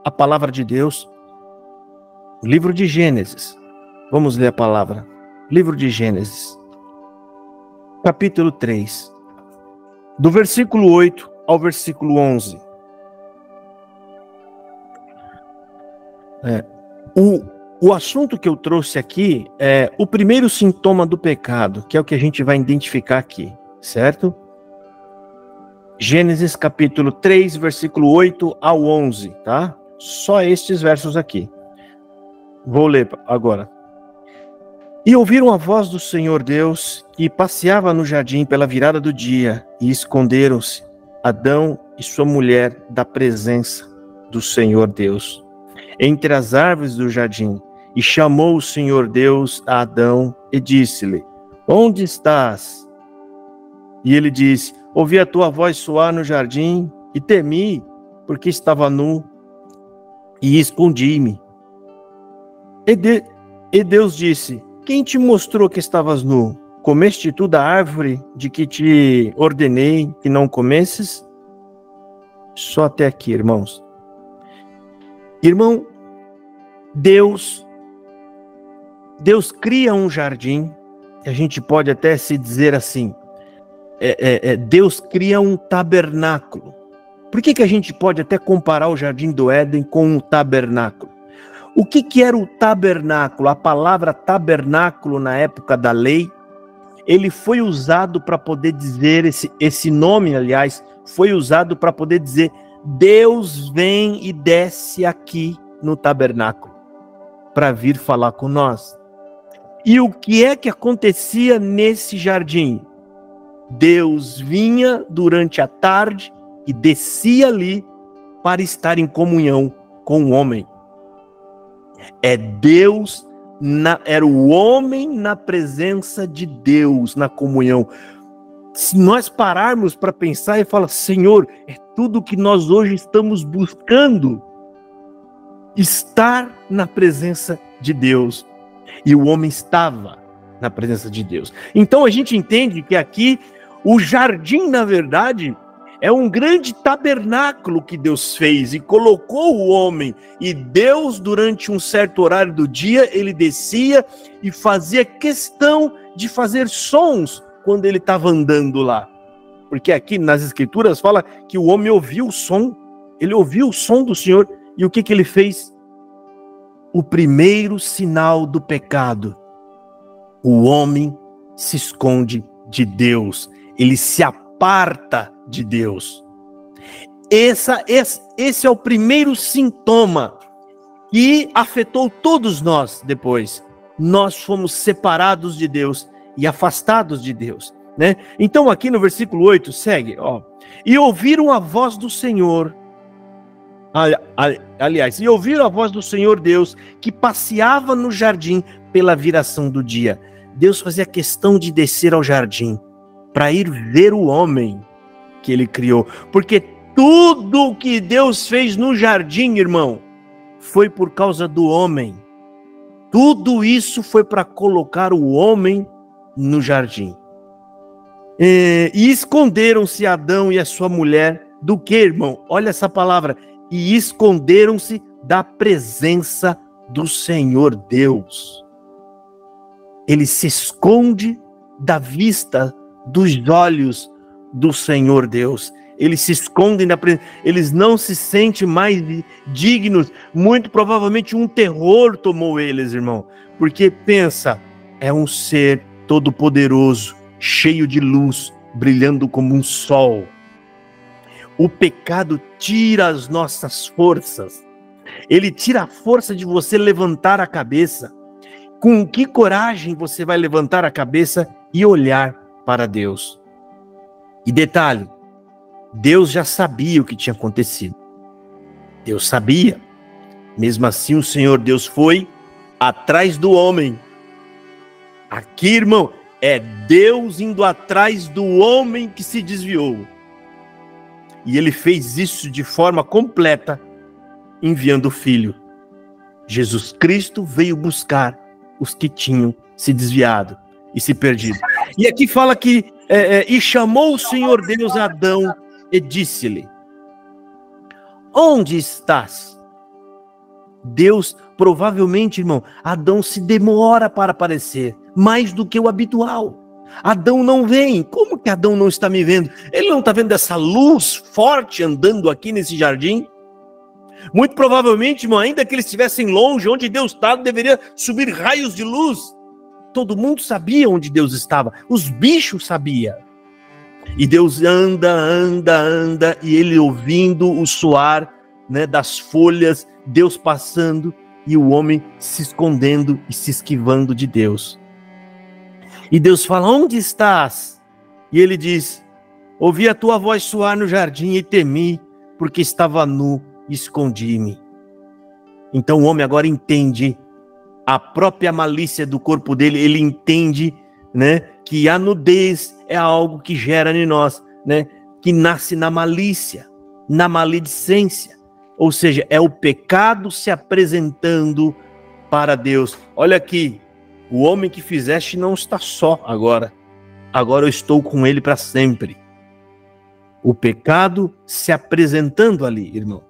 a palavra de Deus, o livro de Gênesis. Vamos ler a palavra. Livro de Gênesis, capítulo 3, do versículo 8 ao versículo 11. O assunto que eu trouxe aqui é o primeiro sintoma do pecado, que é o que a gente vai identificar aqui, certo? Gênesis capítulo 3, versículo 8 ao 11, tá? Só estes versos aqui. Vou ler agora. E ouviram a voz do Senhor Deus, que passeava no jardim pela virada do dia, e esconderam-se Adão e sua mulher da presença do Senhor Deus entre as árvores do jardim. E chamou o Senhor Deus a Adão e disse-lhe: onde estás? E ele disse: ouvi a tua voz soar no jardim e temi, porque estava nu e escondi-me. E Deus disse: quem te mostrou que estavas nu? Comeste tu da árvore de que te ordenei que não comesses? Só até aqui, irmãos. Irmão, Deus cria um jardim, a gente pode até se dizer assim, Deus cria um tabernáculo. Por que a gente pode até comparar o jardim do Éden com um tabernáculo? O que era o tabernáculo? A palavra tabernáculo na época da lei, ele foi usado para poder dizer, esse nome, aliás, foi usado para poder dizer: Deus vem e desce aqui no tabernáculo para vir falar com nós. E o que é que acontecia nesse jardim? Deus vinha durante a tarde e descia ali para estar em comunhão com o homem. Era o homem na presença de Deus, na comunhão. Se nós pararmos para pensar e falar: Senhor, é tudo que nós hoje estamos buscando, estar na presença de Deus. E o homem estava na presença de Deus. Então a gente entende que aqui o jardim, na verdade, é um grande tabernáculo que Deus fez e colocou o homem. E Deus, durante um certo horário do dia, ele descia e fazia questão de fazer sons quando ele estava andando lá. Porque aqui nas Escrituras fala que o homem ouviu o som, ele ouviu o som do Senhor. E o que ele fez? O primeiro sinal do pecado: o homem se esconde de Deus, ele se aparta de Deus. Esse é o primeiro sintoma que afetou todos nós depois. Nós fomos separados de Deus e afastados de Deus, né? Então aqui no versículo 8, segue, ó. E ouviram a voz do Senhor, aliás, e ouviram a voz do Senhor Deus, que passeava no jardim pela viração do dia. Deus fazia questão de descer ao jardim para ir ver o homem que ele criou, porque tudo que Deus fez no jardim, irmão, foi por causa do homem. Tudo isso foi para colocar o homem no jardim. E esconderam-se Adão e a sua mulher do que, irmão? Olha essa palavra: e esconderam-se da presença do Senhor Deus. Ele se esconde da vista, dos olhos do Senhor Deus. Eles se escondem da presença, eles não se sentem mais dignos. Muito provavelmente um terror tomou eles, irmão. Porque pensa, é um ser todo-poderoso, cheio de luz, brilhando como um sol. O pecado tira as nossas forças. Ele tira a força de você levantar a cabeça. Com que coragem você vai levantar a cabeça e olhar para Deus? E detalhe, Deus já sabia o que tinha acontecido. Deus sabia. Mesmo assim, o Senhor Deus foi atrás do homem. Aqui, irmão, é Deus indo atrás do homem que se desviou. E ele fez isso de forma completa, enviando o Filho. Jesus Cristo veio buscar os que tinham se desviado e se perdido. E aqui fala que e chamou o Senhor Deus a Adão e disse-lhe: onde estás? Deus, provavelmente, irmão, Adão se demora para aparecer, mais do que o habitual. Adão não vem. Como que Adão não está me vendo? Ele não está vendo essa luz forte andando aqui nesse jardim? Muito provavelmente, irmão, ainda que eles estivessem longe, onde Deus estava, deveria subir raios de luz. Todo mundo sabia onde Deus estava. Os bichos sabiam. E Deus anda, e ele ouvindo o soar, né, das folhas, Deus passando, e o homem se escondendo e se esquivando de Deus. E Deus fala: onde estás? E ele diz: ouvi a tua voz soar no jardim e temi, porque estava nu e escondi-me. Então o homem agora entende a própria malícia do corpo dele, ele entende, né, que a nudez é algo que gera em nós, né, que nasce na malícia, na maledicência. Ou seja, é o pecado se apresentando para Deus. Olha aqui, o homem que fizeste não está só agora. Agora eu estou com ele para sempre. O pecado se apresentando ali, irmão.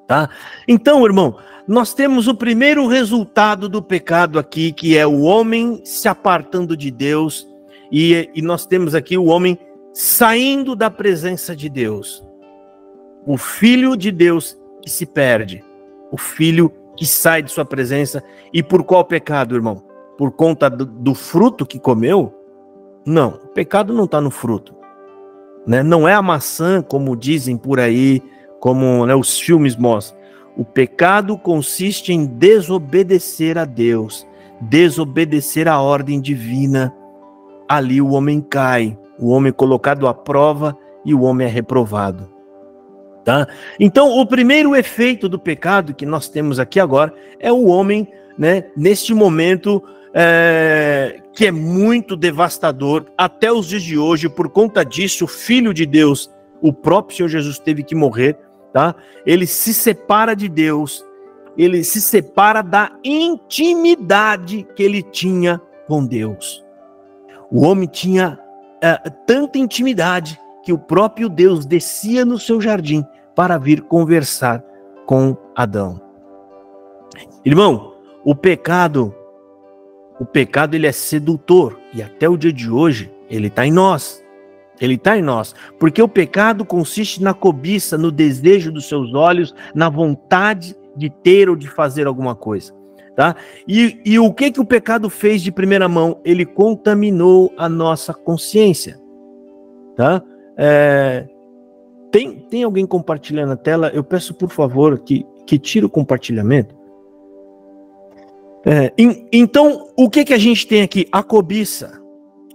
Tá? Então, irmão, nós temos o primeiro resultado do pecado aqui, que é o homem se apartando de Deus. E nós temos aqui o homem saindo da presença de Deus. O Filho de Deus que se perde. O Filho que sai de sua presença. E por qual pecado, irmão? Por conta do fruto que comeu? Não, o pecado não está no fruto, né? Não é a maçã, como dizem por aí, como, né, os filmes mostram. O pecado consiste em desobedecer a Deus, desobedecer a ordem divina. Ali o homem cai, o homem é colocado à prova e o homem é reprovado. Tá? Então, o primeiro efeito do pecado que nós temos aqui agora é o homem, né, neste momento, que é muito devastador até os dias de hoje. Por conta disso, o Filho de Deus, o próprio Senhor Jesus, teve que morrer, tá? Ele se separa de Deus, ele se separa da intimidade que ele tinha com Deus. O homem tinha tanta intimidade que o próprio Deus descia no seu jardim para vir conversar com Adão. Irmão, o pecado ele é sedutor, e até o dia de hoje ele está em nós. Ele está em nós, porque o pecado consiste na cobiça, no desejo dos seus olhos, na vontade de ter ou de fazer alguma coisa, tá? E o que o pecado fez de primeira mão? Ele contaminou a nossa consciência, tá? Tem alguém compartilhando a tela? Eu peço, por favor, que tire o compartilhamento. Então, o que a gente tem aqui? A cobiça.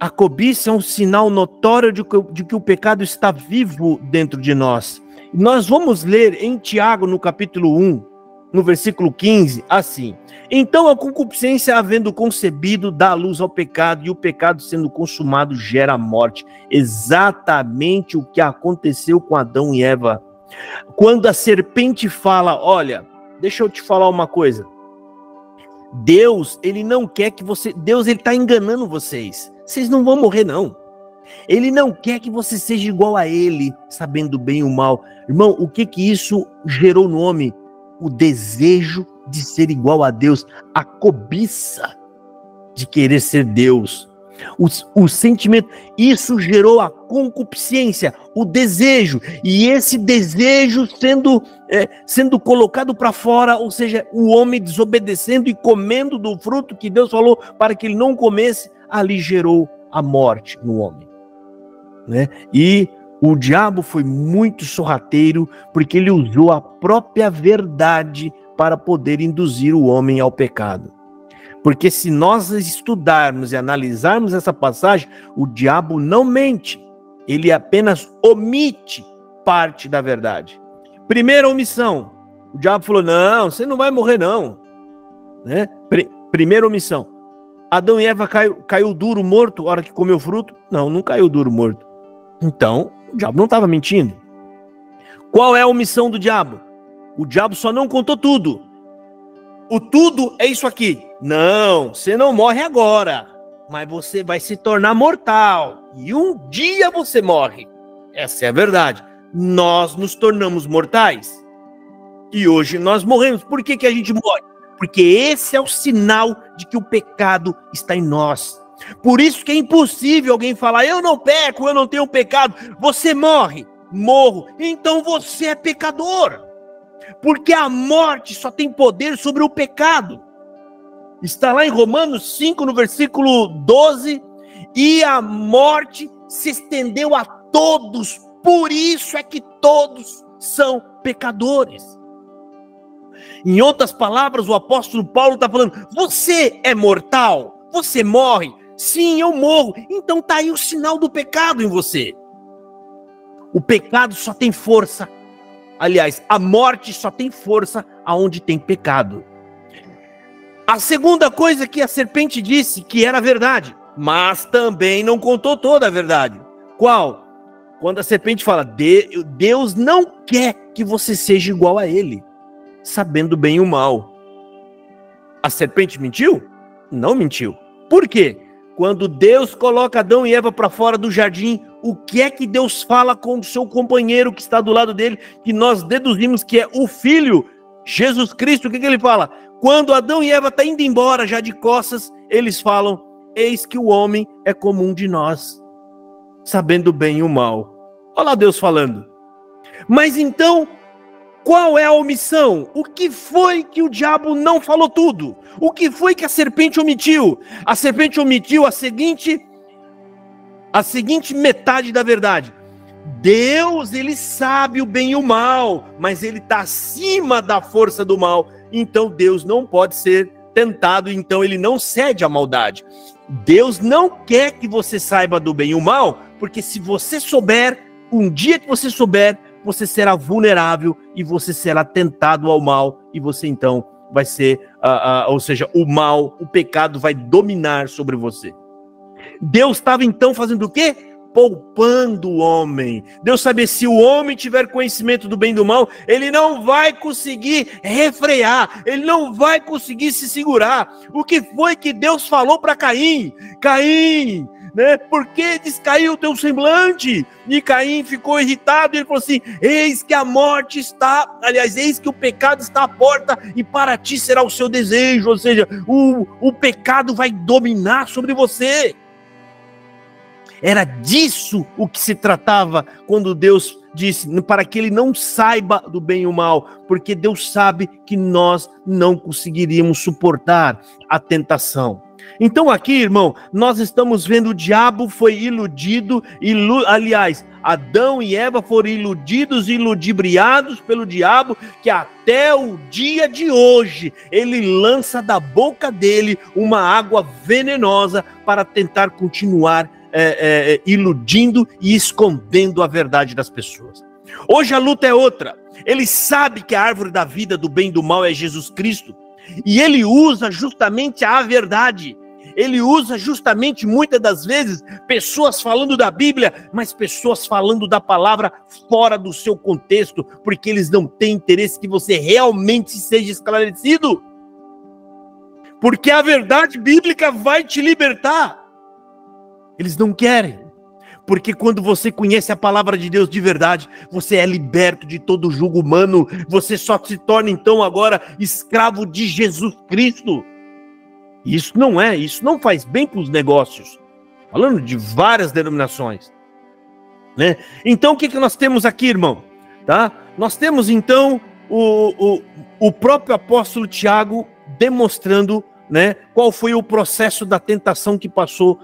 A cobiça é um sinal notório de que o pecado está vivo dentro de nós. Nós vamos ler em Tiago, no capítulo 1, no versículo 15, assim: então a concupiscência, havendo concebido, dá luz ao pecado, e o pecado, sendo consumado, gera a morte. Exatamente o que aconteceu com Adão e Eva. Quando a serpente fala: olha, deixa eu te falar uma coisa. Deus, ele não quer que você... Deus, ele está enganando vocês. Vocês não vão morrer, não. Ele não quer que você seja igual a ele, sabendo bem e o mal. Irmão, o que isso gerou no homem? O desejo de ser igual a Deus. A cobiça de querer ser Deus. O sentimento. Isso gerou a concupiscência, o desejo. E esse desejo sendo colocado para fora, ou seja, o homem desobedecendo e comendo do fruto que Deus falou para que ele não comesse, ali gerou a morte no homem, né? E o diabo foi muito sorrateiro, porque ele usou a própria verdade para poder induzir o homem ao pecado. Porque se nós estudarmos e analisarmos essa passagem, o diabo não mente, ele apenas omite parte da verdade. Primeira omissão, o diabo falou: não, você não vai morrer não, né? Primeira omissão, Adão e Eva caiu duro, morto, a hora que comeu fruto? Não caiu duro, morto. Então, o diabo não estava mentindo. Qual é a omissão do diabo? O diabo só não contou tudo. O tudo é isso aqui: não, você não morre agora, mas você vai se tornar mortal, e um dia você morre. Essa é a verdade. Nós nos tornamos mortais. e hoje nós morremos. Por que a gente morre? Porque esse é o sinal de que o pecado está em nós. Por isso que é impossível alguém falar, eu não peco, eu não tenho pecado. Você morre, morro, então você é pecador. Porque a morte só tem poder sobre o pecado. Está lá em Romanos 5, no versículo 12, e a morte se estendeu a todos, por isso é que todos são pecadores. Em outras palavras, o apóstolo Paulo está falando, você é mortal, você morre, sim, eu morro, então está aí o sinal do pecado em você. O pecado só tem força, aliás, a morte só tem força aonde tem pecado. A segunda coisa que a serpente disse, que era verdade, mas também não contou toda a verdade. Qual? Quando a serpente fala, Deus não quer que você seja igual a ele, sabendo bem o mal. A serpente mentiu? Não mentiu. Por quê? Quando Deus coloca Adão e Eva para fora do jardim, o que é que Deus fala com o seu companheiro que está do lado dele, que nós deduzimos que é o Filho, Jesus Cristo? O que ele fala? Quando Adão e Eva estão indo embora, já de costas, eles falam, eis que o homem é como um de nós, sabendo bem o mal. Olha lá Deus falando. Mas então, qual é a omissão? O que foi que o diabo não falou tudo? O que foi que a serpente omitiu? A serpente omitiu a seguinte metade da verdade. Deus, ele sabe o bem e o mal, mas ele está acima da força do mal. Então Deus não pode ser tentado, então ele não cede à maldade. Deus não quer que você saiba do bem e o mal, porque se você souber, um dia que você souber, você será vulnerável e você será tentado ao mal, e você então vai ser, ou seja, o mal, o pecado vai dominar sobre você. Deus estava então fazendo o quê? Poupando o homem. Deus sabia, se o homem tiver conhecimento do bem e do mal, ele não vai conseguir refrear, ele não vai conseguir se segurar. O que foi que Deus falou para Caim? Caim, né? Por que descaiu o teu semblante? E Caim ficou irritado e ele falou assim, eis que a morte está, aliás, eis que o pecado está à porta e para ti será o seu desejo, ou seja, o pecado vai dominar sobre você. Era disso o que se tratava quando Deus disse, para que ele não saiba do bem e o mal, porque Deus sabe que nós não conseguiríamos suportar a tentação. Então aqui, irmão, nós estamos vendo o diabo foi iludido, aliás, Adão e Eva foram iludidos e ludibriados pelo diabo, que até o dia de hoje, ele lança da boca dele uma água venenosa para tentar continuar iludindo e escondendo a verdade das pessoas. Hoje a luta é outra. Ele sabe que a árvore da vida, do bem e do mal é Jesus Cristo, e ele usa justamente a verdade. Ele usa justamente, muitas das vezes, pessoas falando da Bíblia, mas pessoas falando da palavra fora do seu contexto, porque eles não têm interesse que você realmente seja esclarecido. Porque a verdade bíblica vai te libertar. Eles não querem, porque quando você conhece a palavra de Deus de verdade, você é liberto de todo jugo humano, você só se torna então agora escravo de Jesus Cristo. Isso não faz bem para os negócios, falando de várias denominações, né? Então o que nós temos aqui, irmão? Tá? Nós temos então o próprio apóstolo Tiago demonstrando, né, qual foi o processo da tentação que passou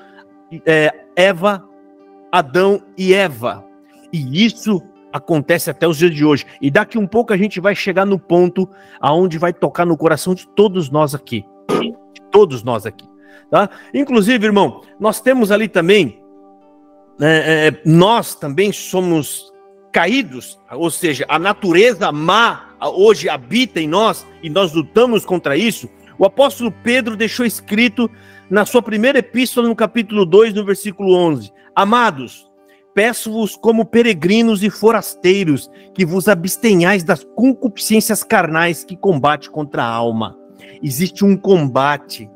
Adão e Eva, e isso acontece até os dias de hoje, e daqui um pouco a gente vai chegar no ponto aonde vai tocar no coração de todos nós aqui, tá? Inclusive, irmão, nós temos ali também, nós também somos caídos, ou seja, a natureza má hoje habita em nós, e nós lutamos contra isso. O apóstolo Pedro deixou escrito na sua primeira epístola, no capítulo 2, no versículo 11. Amados, peço-vos como peregrinos e forasteiros, que vos abstenhais das concupiscências carnais que combate contra a alma. Existe um combate.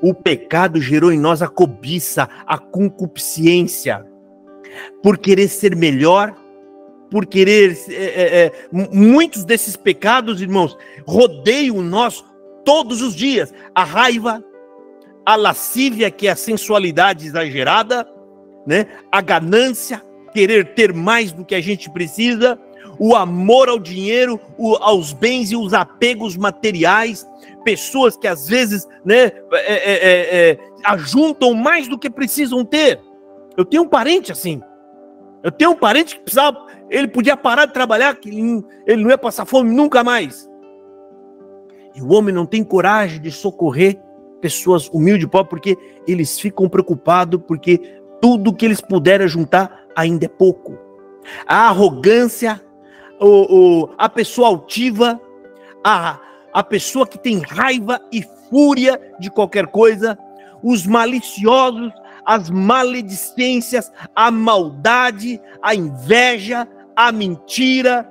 O pecado gerou em nós a cobiça, a concupiscência, por querer ser melhor, por querer, muitos desses pecados, irmãos, rodeiam nós todos os dias. A raiva, a lascívia, que é a sensualidade exagerada, né? A ganância, querer ter mais do que a gente precisa, o amor ao dinheiro, aos bens e os apegos materiais, pessoas que às vezes, né, ajuntam mais do que precisam ter. Eu tenho um parente assim, eu tenho um parente que precisava, ele podia parar de trabalhar, que ele não ia passar fome nunca mais. E o homem não tem coragem de socorrer pessoas humildes e pobres, porque eles ficam preocupados, porque tudo que eles puderem juntar ainda é pouco. A arrogância, a pessoa altiva, a pessoa que tem raiva e fúria de qualquer coisa, os maliciosos, as maledicências, a maldade, a inveja, a mentira.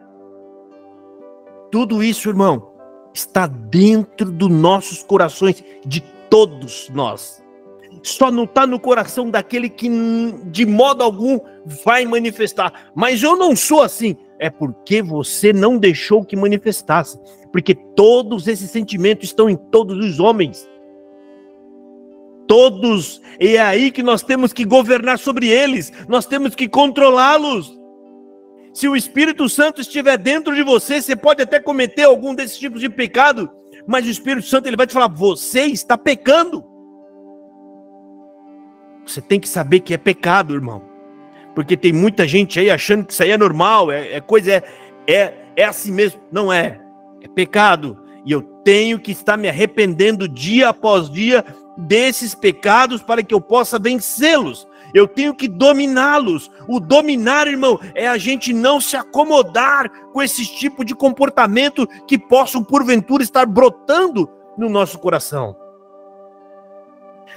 Tudo isso, irmão, está dentro dos nossos corações, de todos nós. Só não está no coração daquele que de modo algum vai manifestar. Mas eu não sou assim. É porque você não deixou que manifestasse. Porque todos esses sentimentos estão em todos os homens. Todos. E é aí que nós temos que governar sobre eles. Nós temos que controlá-los. Se o Espírito Santo estiver dentro de você, você pode até cometer algum desses tipos de pecado, mas o Espírito Santo ele vai te falar, você está pecando. Você tem que saber que é pecado, irmão. Porque tem muita gente aí achando que isso aí é normal, é assim mesmo. Não é. É pecado. E eu tenho que estar me arrependendo dia após dia desses pecados para que eu possa vencê-los. Eu tenho que dominá-los. O dominar, irmão, é a gente não se acomodar com esse tipo de comportamento que possam, porventura, estar brotando no nosso coração.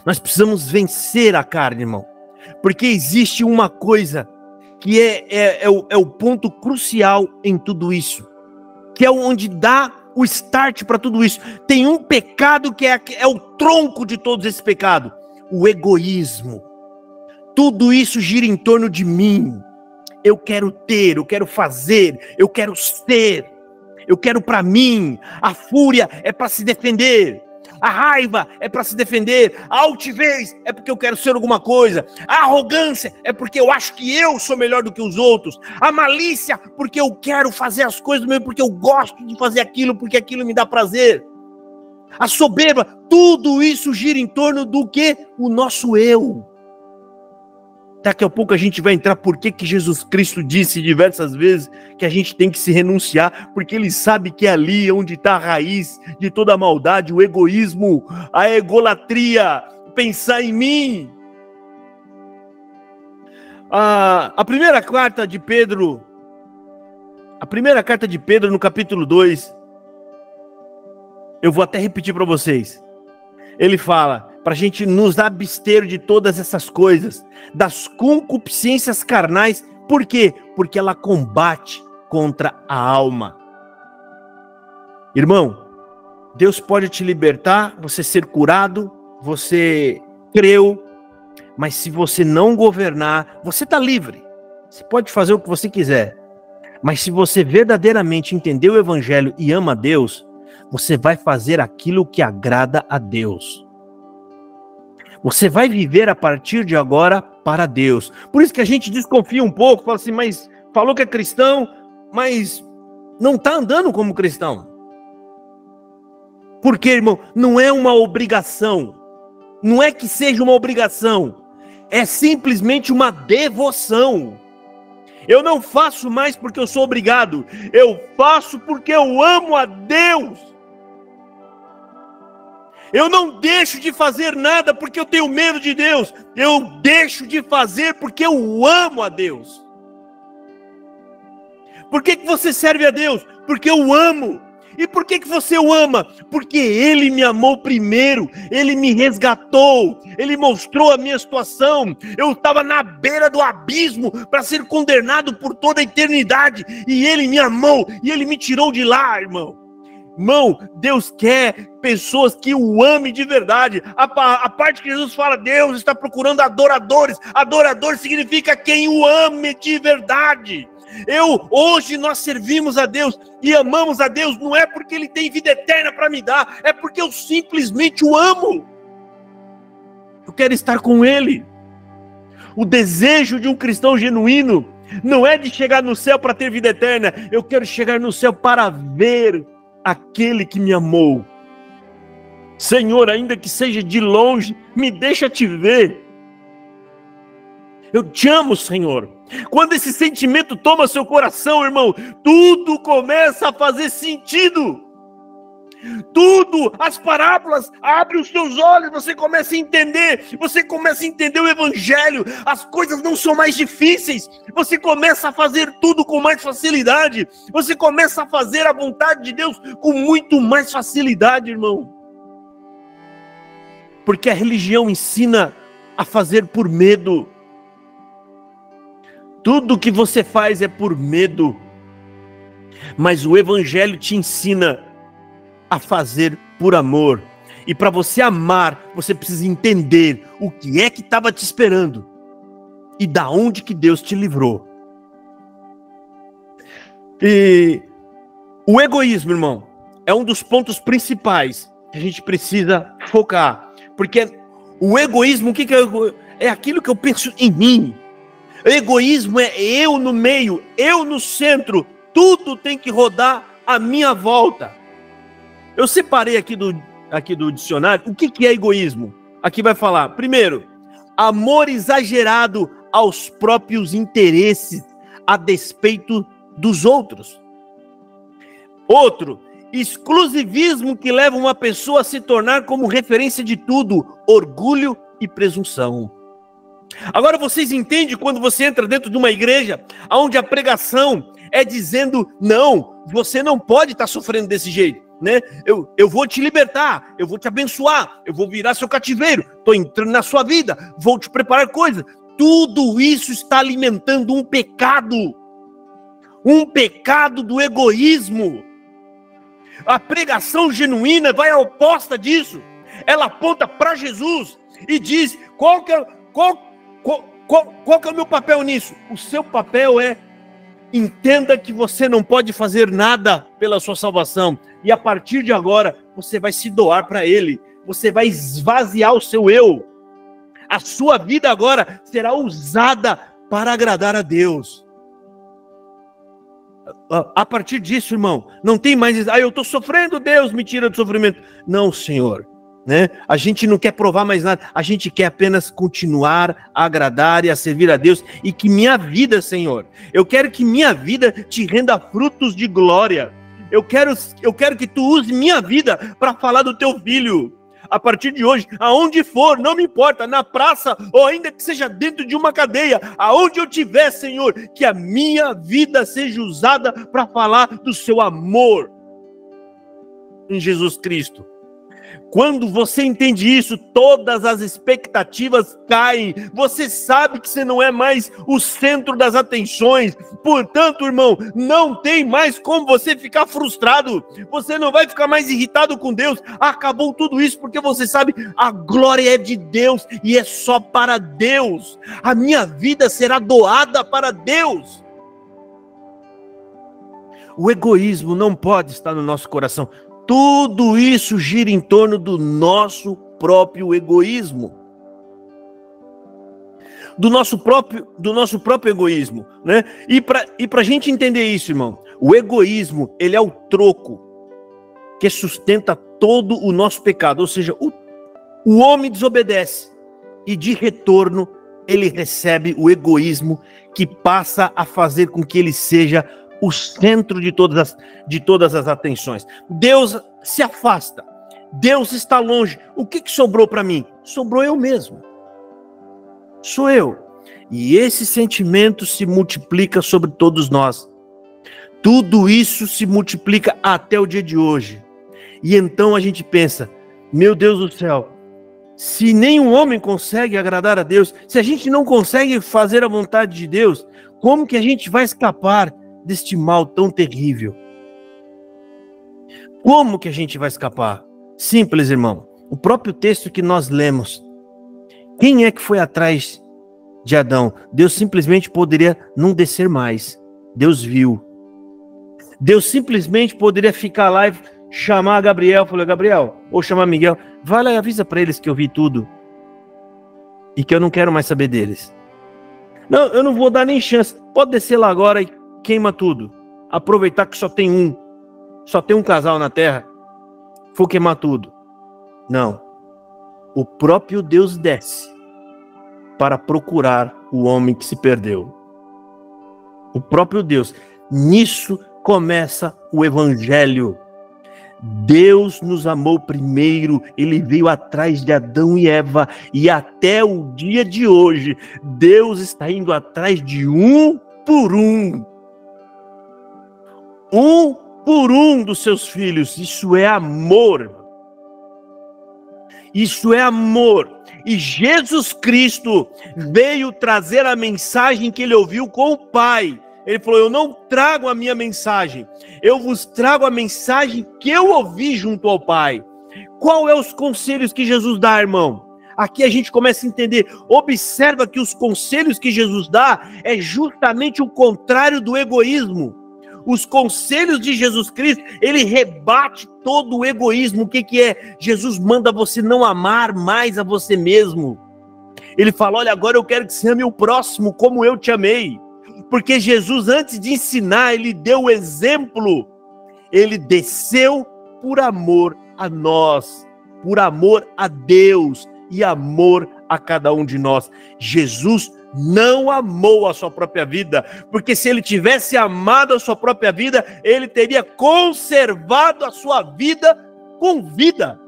Nós precisamos vencer a carne, irmão. Porque existe uma coisa que é o ponto crucial em tudo isso. Que é onde dá o start para tudo isso. Tem um pecado que é o tronco de todos esses pecados. O egoísmo. Tudo isso gira em torno de mim. Eu quero ter, eu quero fazer, eu quero ser. Eu quero para mim. A fúria é para se defender. A raiva é para se defender. A altivez é porque eu quero ser alguma coisa. A arrogância é porque eu acho que eu sou melhor do que os outros. A malícia porque eu quero fazer as coisas mesmo, porque eu gosto de fazer aquilo, porque aquilo me dá prazer. A soberba, tudo isso gira em torno do que? O nosso eu. Daqui a pouco a gente vai entrar por que Jesus Cristo disse diversas vezes que a gente tem que se renunciar, porque ele sabe que é ali onde está a raiz de toda a maldade, o egoísmo, a egolatria, pensar em mim. A primeira carta de Pedro no capítulo 2, eu vou até repetir para vocês. Ele fala para a gente nos abster de todas essas coisas, das concupiscências carnais. Por quê? Porque ela combate contra a alma. Irmão, Deus pode te libertar, você ser curado, você creu, mas se você não governar, você está livre. Você pode fazer o que você quiser. Mas se você verdadeiramente entendeu o Evangelho e ama a Deus, você vai fazer aquilo que agrada a Deus. Você vai viver a partir de agora para Deus. Por isso que a gente desconfia um pouco, fala assim, mas falou que é cristão, mas não está andando como cristão. Por quê, irmão? Não é uma obrigação. Não é que seja uma obrigação. É simplesmente uma devoção. Eu não faço mais porque eu sou obrigado. Eu faço porque eu amo a Deus. Eu não deixo de fazer nada porque eu tenho medo de Deus. Eu deixo de fazer porque eu amo a Deus. Por que você serve a Deus? Porque eu amo. E por que você o ama? Porque Ele me amou primeiro. Ele me resgatou. Ele mostrou a minha situação. Eu estava na beira do abismo para ser condenado por toda a eternidade. E Ele me amou. E Ele me tirou de lá, irmão. Irmão, Deus quer pessoas que o amem de verdade. A parte que Jesus fala, Deus está procurando adoradores. Adorador significa quem o ame de verdade. Hoje nós servimos a Deus e amamos a Deus, não é porque Ele tem vida eterna para me dar, é porque eu simplesmente o amo. Eu quero estar com Ele. O desejo de um cristão genuíno não é de chegar no céu para ter vida eterna. Eu quero chegar no céu para ver aquele que me amou. Senhor, ainda que seja de longe, me deixa te ver. Eu te amo, Senhor. Quando esse sentimento toma seu coração, irmão, tudo começa a fazer sentido. Tudo, as parábolas, abre os seus olhos, você começa a entender o Evangelho, as coisas não são mais difíceis, você começa a fazer tudo com mais facilidade, você começa a fazer a vontade de Deus com muito mais facilidade, irmão. Porque a religião ensina a fazer por medo. Tudo que você faz é por medo, mas o Evangelho te ensina a fazer por amor. E para você amar, você precisa entender o que é que estava te esperando e da onde que Deus te livrou. E o egoísmo, irmão, é um dos pontos principais que a gente precisa focar. Porque o egoísmo, o que é egoísmo? É aquilo que eu penso em mim. O egoísmo é eu no meio, eu no centro. Tudo tem que rodar à minha volta. Eu separei aqui do dicionário o que é egoísmo. Aqui vai falar, primeiro, amor exagerado aos próprios interesses a despeito dos outros. Outro, exclusivismo que leva uma pessoa a se tornar como referência de tudo, orgulho e presunção. Agora vocês entendem quando você entra dentro de uma igreja onde a pregação é dizendo, não, você não pode estar sofrendo desse jeito, né? Eu vou te libertar, eu vou te abençoar, eu vou virar seu cativeiro, estou entrando na sua vida, vou te preparar coisas. Tudo isso está alimentando um pecado do egoísmo. A pregação genuína vai à oposta disso. Ela aponta para Jesus e diz, qual que é o meu papel nisso? O seu papel é, entenda que você não pode fazer nada pela sua salvação. E a partir de agora, você vai se doar para Ele. Você vai esvaziar o seu eu. A sua vida agora será usada para agradar a Deus. A partir disso, irmão, não tem mais, eu estou sofrendo, Deus me tira do sofrimento. Não, Senhor, né? A gente não quer provar mais nada, a gente quer apenas continuar a agradar e a servir a Deus, e que minha vida, Senhor, eu quero que minha vida te renda frutos de glória. Eu quero que tu use minha vida para falar do teu filho. A partir de hoje, aonde for, não me importa, na praça ou ainda que seja dentro de uma cadeia, aonde eu estiver, Senhor, que a minha vida seja usada para falar do seu amor em Jesus Cristo. Quando você entende isso, todas as expectativas caem. Você sabe que você não é mais o centro das atenções. Portanto, irmão, não tem mais como você ficar frustrado. Você não vai ficar mais irritado com Deus. Acabou tudo isso porque você sabe, a glória é de Deus e é só para Deus. A minha vida será doada para Deus. O egoísmo não pode estar no nosso coração. Tudo isso gira em torno do nosso próprio egoísmo. Do nosso próprio egoísmo, né? E para a gente entender isso, irmão, o egoísmo, ele é o troco que sustenta todo o nosso pecado. Ou seja, o homem desobedece e de retorno ele recebe o egoísmo que passa a fazer com que ele seja o centro de todas as atenções. Deus se afasta. Deus está longe. O que sobrou para mim? Sobrou eu mesmo. Sou eu. E esse sentimento se multiplica sobre todos nós. Tudo isso se multiplica até o dia de hoje. E então a gente pensa, meu Deus do céu, se nenhum homem consegue agradar a Deus, se a gente não consegue fazer a vontade de Deus, como que a gente vai escapar deste mal tão terrível? Como que a gente vai escapar? Simples, irmão. O próprio texto que nós lemos. Quem é que foi atrás de Adão? Deus simplesmente poderia não descer mais. Deus viu. Deus simplesmente poderia ficar lá e chamar Gabriel, falou, Gabriel, ou chamar Miguel, vai lá e avisa para eles que eu vi tudo e que eu não quero mais saber deles. Não, eu não vou dar nem chance. Pode descer lá agora e queima tudo. Aproveitar que só tem um casal na terra. Vou queimar tudo. Não. O próprio Deus desce para procurar o homem que se perdeu. O próprio Deus. Nisso começa o evangelho. Deus nos amou primeiro, Ele veio atrás de Adão e Eva, e até o dia de hoje, Deus está indo atrás de um por um dos seus filhos. Isso é amor. Isso é amor. E Jesus Cristo veio trazer a mensagem que Ele ouviu com o Pai. Ele falou, eu não trago a minha mensagem, eu vos trago a mensagem que eu ouvi junto ao Pai. Qual é os conselhos que Jesus dá, irmão? Aqui a gente começa a entender. Observa que os conselhos que Jesus dá é justamente o contrário do egoísmo. Os conselhos de Jesus Cristo, ele rebate todo o egoísmo. O que é? Jesus manda você não amar mais a você mesmo. Ele fala, olha, agora eu quero que você ame o próximo como eu te amei. Porque Jesus, antes de ensinar, ele deu o exemplo. Ele desceu por amor a nós, por amor a Deus e amor a cada um de nós. Jesus não amou a sua própria vida, porque se ele tivesse amado a sua própria vida, ele teria conservado a sua vida com vida.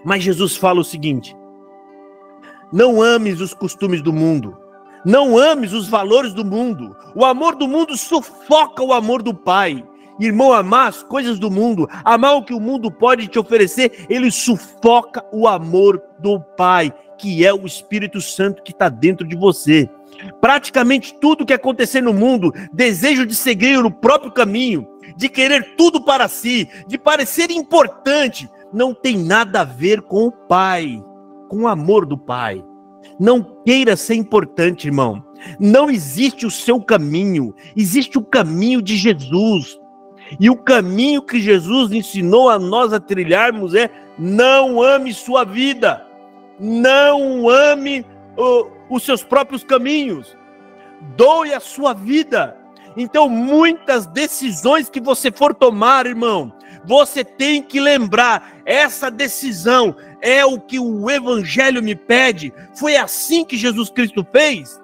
Mas Jesus fala o seguinte: não ames os costumes do mundo, não ames os valores do mundo. O amor do mundo sufoca o amor do Pai. Irmão, amar as coisas do mundo, amar o que o mundo pode te oferecer, ele sufoca o amor do Pai, que é o Espírito Santo que está dentro de você. Praticamente tudo que acontecer no mundo, desejo de seguir o próprio caminho, de querer tudo para si, de parecer importante, não tem nada a ver com o Pai, com o amor do Pai. Não queira ser importante, irmão. Não existe o seu caminho, existe o caminho de Jesus. E o caminho que Jesus ensinou a nós a trilharmos é: não ame sua vida, não ame os seus próprios caminhos, doe a sua vida. Então, muitas decisões que você for tomar, irmão, você tem que lembrar, essa decisão é o que o Evangelho me pede. Foi assim que Jesus Cristo fez.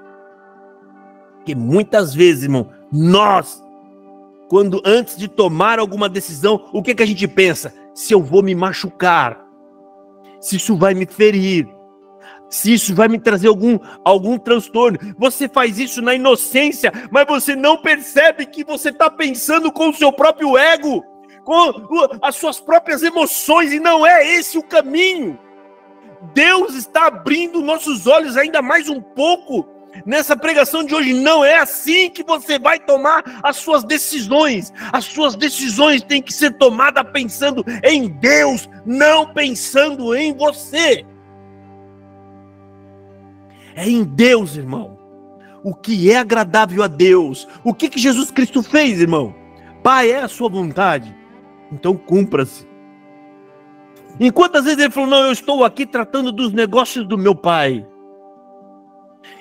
Porque muitas vezes, irmão, nós, quando antes de tomar alguma decisão, o que a gente pensa? Se eu vou me machucar, se isso vai me ferir, se isso vai me trazer algum transtorno. Você faz isso na inocência, mas você não percebe que você está pensando com o seu próprio ego, com as suas próprias emoções, e não é esse o caminho. Deus está abrindo nossos olhos ainda mais um pouco nessa pregação de hoje. Não é assim que você vai tomar as suas decisões. As suas decisões têm que ser tomadas pensando em Deus, não pensando em você. É em Deus, irmão. O que é agradável a Deus? O que Jesus Cristo fez, irmão? Pai, é a sua vontade, então cumpra-se. E quantas vezes ele falou: não, eu estou aqui tratando dos negócios do meu Pai.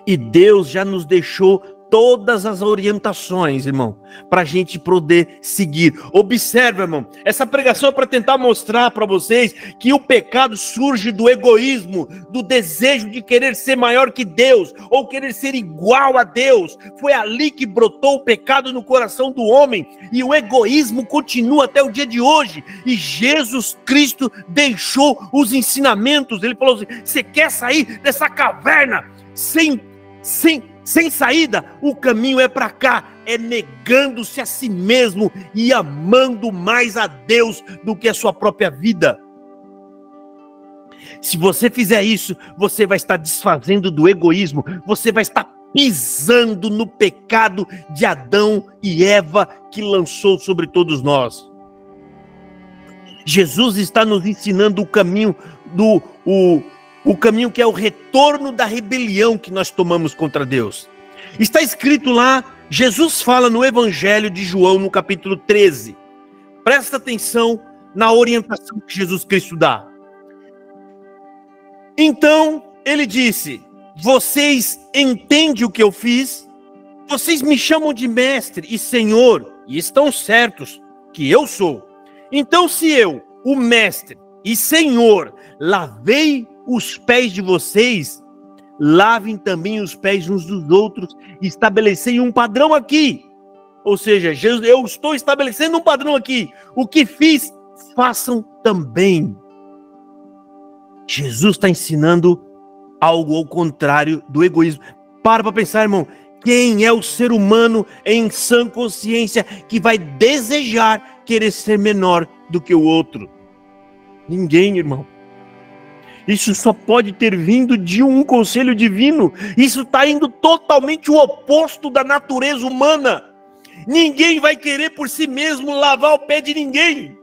E Deus já nos deixou todas as orientações, irmão, para a gente poder seguir. Observe, irmão, essa pregação é para tentar mostrar para vocês que o pecado surge do egoísmo, do desejo de querer ser maior que Deus, ou querer ser igual a Deus. Foi ali que brotou o pecado no coração do homem, e o egoísmo continua até o dia de hoje. E Jesus Cristo deixou os ensinamentos. Ele falou assim: você quer sair dessa caverna sem saída? O caminho é para cá, é negando-se a si mesmo e amando mais a Deus do que a sua própria vida. Se você fizer isso, você vai estar desfazendo do egoísmo, você vai estar pisando no pecado de Adão e Eva que lançou sobre todos nós. Jesus está nos ensinando o caminho o caminho que é o retorno da rebelião que nós tomamos contra Deus. Está escrito lá, Jesus fala no Evangelho de João, no capítulo 13. Presta atenção na orientação que Jesus Cristo dá. Então, ele disse: vocês entendem o que eu fiz? Vocês me chamam de mestre e senhor, e estão certos que eu sou. Então, se eu, o mestre e senhor, lavei os pés de vocês, lavem também os pés uns dos outros, e estabelecei um padrão aqui. Ou seja, Jesus, eu estou estabelecendo um padrão aqui. O que fiz, façam também. Jesus está ensinando algo ao contrário do egoísmo. Para pensar, irmão. Quem é o ser humano em sã consciência que vai desejar querer ser menor do que o outro? Ninguém, irmão. Isso só pode ter vindo de um conselho divino. Isso está indo totalmente o oposto da natureza humana. Ninguém vai querer por si mesmo lavar o pé de ninguém.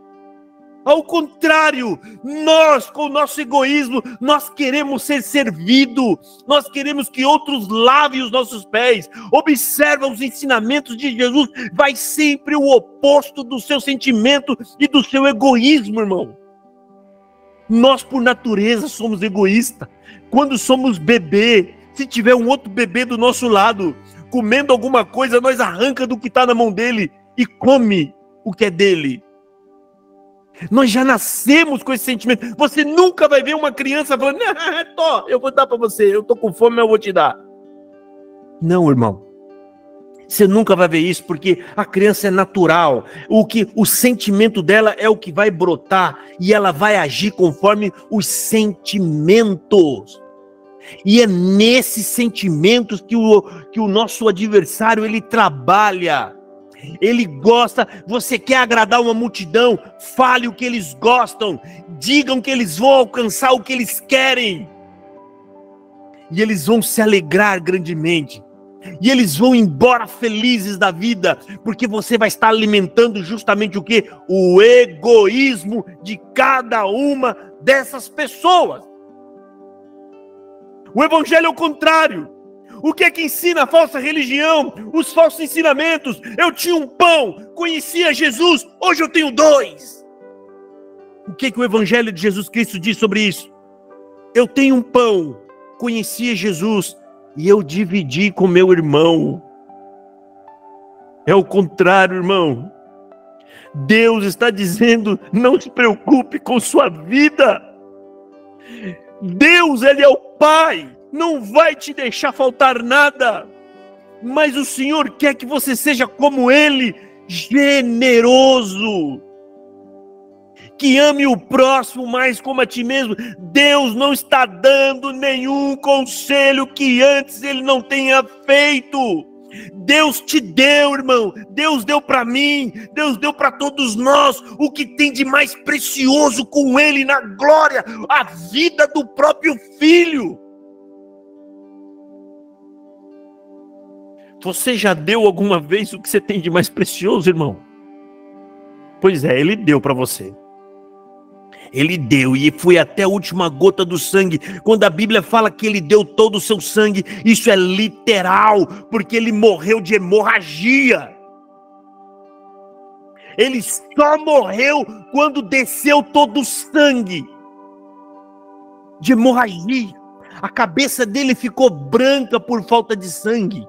Ao contrário, nós, com o nosso egoísmo, nós queremos ser servidos, nós queremos que outros lavem os nossos pés. Observa os ensinamentos de Jesus, vai sempre o oposto do seu sentimento e do seu egoísmo, irmão. Nós, por natureza, somos egoístas. Quando somos bebê, se tiver um outro bebê do nosso lado, comendo alguma coisa, nós arranca do que está na mão dele e come o que é dele. Nós já nascemos com esse sentimento. Você nunca vai ver uma criança falando: eu vou dar para você, eu estou com fome, mas eu vou te dar. Não, irmão. Você nunca vai ver isso, porque a criança é natural. O sentimento dela é o que vai brotar, e ela vai agir conforme os sentimentos. E é nesses sentimentos que o nosso adversário ele trabalha. Ele gosta. Você quer agradar uma multidão? Fale o que eles gostam. Digam que eles vão alcançar o que eles querem. E eles vão se alegrar grandemente. E eles vão embora felizes da vida. Porque você vai estar alimentando justamente o quê? O egoísmo de cada uma dessas pessoas. O evangelho é o contrário. O que é que ensina a falsa religião? Os falsos ensinamentos. Eu tinha um pão, conhecia Jesus, hoje eu tenho 2. O que o evangelho de Jesus Cristo diz sobre isso? Eu tenho um pão, conhecia Jesus e eu dividi com meu irmão. É o contrário, irmão. Deus está dizendo: não se preocupe com sua vida. Deus, Ele é o Pai. Não vai te deixar faltar nada, mas o Senhor quer que você seja como Ele, generoso, que ame o próximo mais como a ti mesmo. Deus não está dando nenhum conselho que antes Ele não tenha feito. Deus te deu, irmão. Deus deu para mim, Deus deu para todos nós o que tem de mais precioso com Ele na glória, a vida do próprio Filho. Você já deu alguma vez o que você tem de mais precioso, irmão? Pois é, Ele deu para você. Ele deu, e foi até a última gota do sangue. Quando a Bíblia fala que Ele deu todo o seu sangue, isso é literal, porque Ele morreu de hemorragia. Ele só morreu quando desceu todo o sangue de hemorragia. A cabeça dele ficou branca por falta de sangue.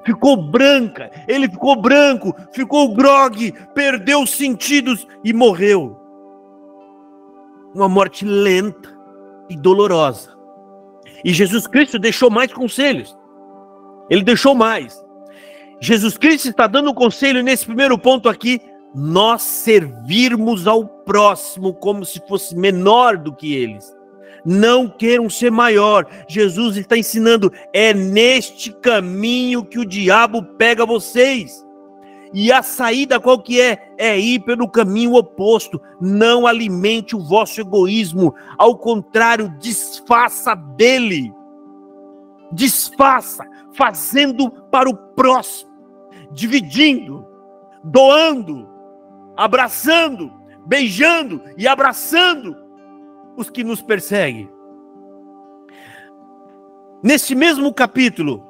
Ficou branca, ele ficou branco, ficou grogue, perdeu os sentidos e morreu. Uma morte lenta e dolorosa. E Jesus Cristo deixou mais conselhos. Ele deixou mais. Jesus Cristo está dando um conselho nesse primeiro ponto aqui: nós servirmos ao próximo como se fosse menor do que eles. Não queiram ser maior. Jesus está ensinando: é neste caminho que o diabo pega vocês. E a saída qual que é? É ir pelo caminho oposto. Não alimente o vosso egoísmo. Ao contrário, desfaça dele. Desfaça, fazendo para o próximo. Dividindo, doando, abraçando, beijando e abraçando os que nos perseguem. Neste mesmo capítulo,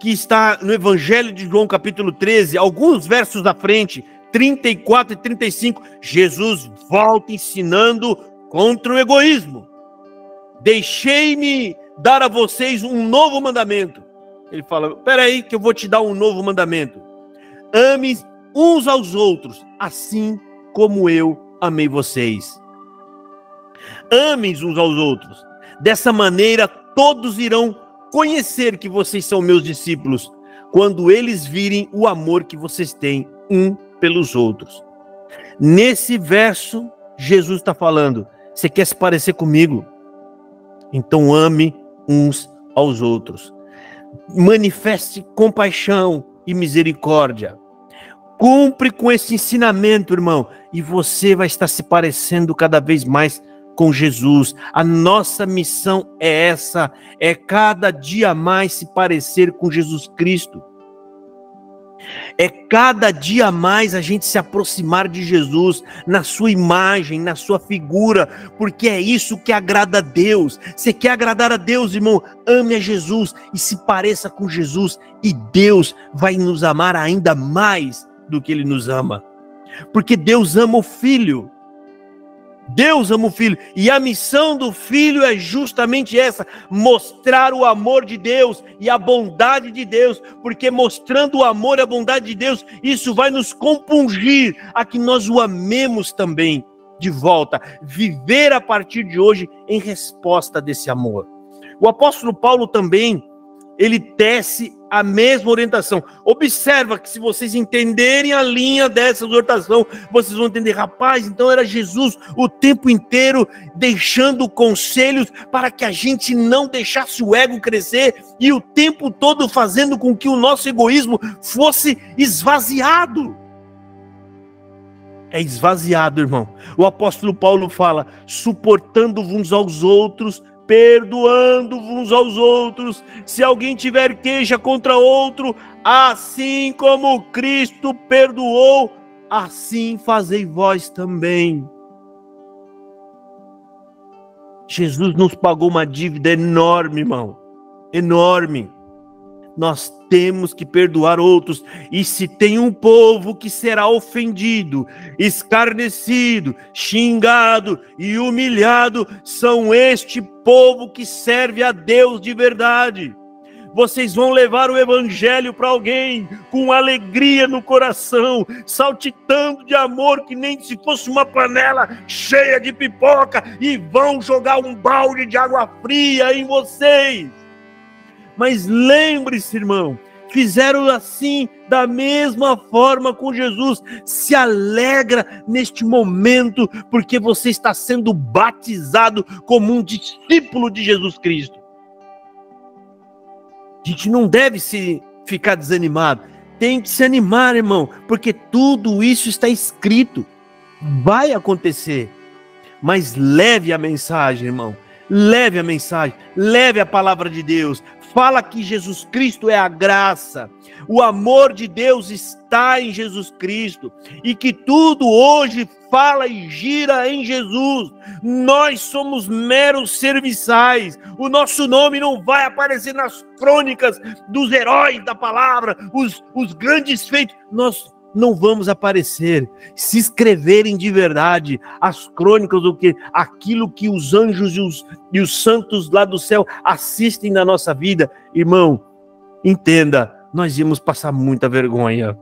que está no Evangelho de João, capítulo 13, alguns versos à frente, 34 e 35, Jesus volta ensinando contra o egoísmo. Deixei-me dar a vocês um novo mandamento. Ele fala, peraí que eu vou te dar um novo mandamento. Amem uns aos outros, assim como eu amei vocês. Amem uns aos outros. Dessa maneira, todos irão conhecer que vocês são meus discípulos, quando eles virem o amor que vocês têm um pelos outros. Nesse verso, Jesus está falando, você quer se parecer comigo? Então ame uns aos outros. Manifeste compaixão e misericórdia. Cumpre com esse ensinamento, irmão, e você vai estar se parecendo cada vez mais com Jesus. A nossa missão é essa, é cada dia mais se parecer com Jesus Cristo. É cada dia mais a gente se aproximar de Jesus, na sua imagem, na sua figura, porque é isso que agrada a Deus. Você quer agradar a Deus, irmão? Ame a Jesus e se pareça com Jesus, e Deus vai nos amar ainda mais do que Ele nos ama. Porque Deus ama o Filho. Deus ama o Filho, e a missão do Filho é justamente essa, mostrar o amor de Deus e a bondade de Deus, porque mostrando o amor e a bondade de Deus, isso vai nos compungir a que nós o amemos também de volta, viver a partir de hoje em resposta desse amor. O apóstolo Paulo também, ele tece a mesma orientação. Observa que se vocês entenderem a linha dessa exortação, vocês vão entender, rapaz, então era Jesus o tempo inteiro deixando conselhos para que a gente não deixasse o ego crescer e o tempo todo fazendo com que o nosso egoísmo fosse esvaziado. É esvaziado, irmão. O apóstolo Paulo fala, suportando uns aos outros, perdoando uns aos outros, se alguém tiver queixa contra outro, assim como Cristo perdoou, assim fazei vós também. Jesus nos pagou uma dívida enorme, irmão, enorme. Nós temos que perdoar outros, e se tem um povo que será ofendido, escarnecido, xingado e humilhado, são este povo que serve a Deus de verdade. Vocês vão levar o evangelho para alguém com alegria no coração, saltitando de amor que nem se fosse uma panela cheia de pipoca, e vão jogar um balde de água fria em vocês. Mas lembre-se, irmão, fizeram assim da mesma forma com Jesus. Se alegra neste momento, porque você está sendo batizado como um discípulo de Jesus Cristo. A gente não deve ficar desanimado, tem que se animar, irmão, porque tudo isso está escrito, vai acontecer. Mas leve a mensagem, irmão, leve a mensagem, leve a palavra de Deus. Fala que Jesus Cristo é a graça, o amor de Deus está em Jesus Cristo, e que tudo hoje fala e gira em Jesus. Nós somos meros serviçais, o nosso nome não vai aparecer nas crônicas dos heróis da palavra, os grandes feitos, nós não vamos aparecer. Se escreverem de verdade as crônicas do que aquilo que os anjos e os santos lá do céu assistem na nossa vida, irmão, entenda, nós íamos passar muita vergonha.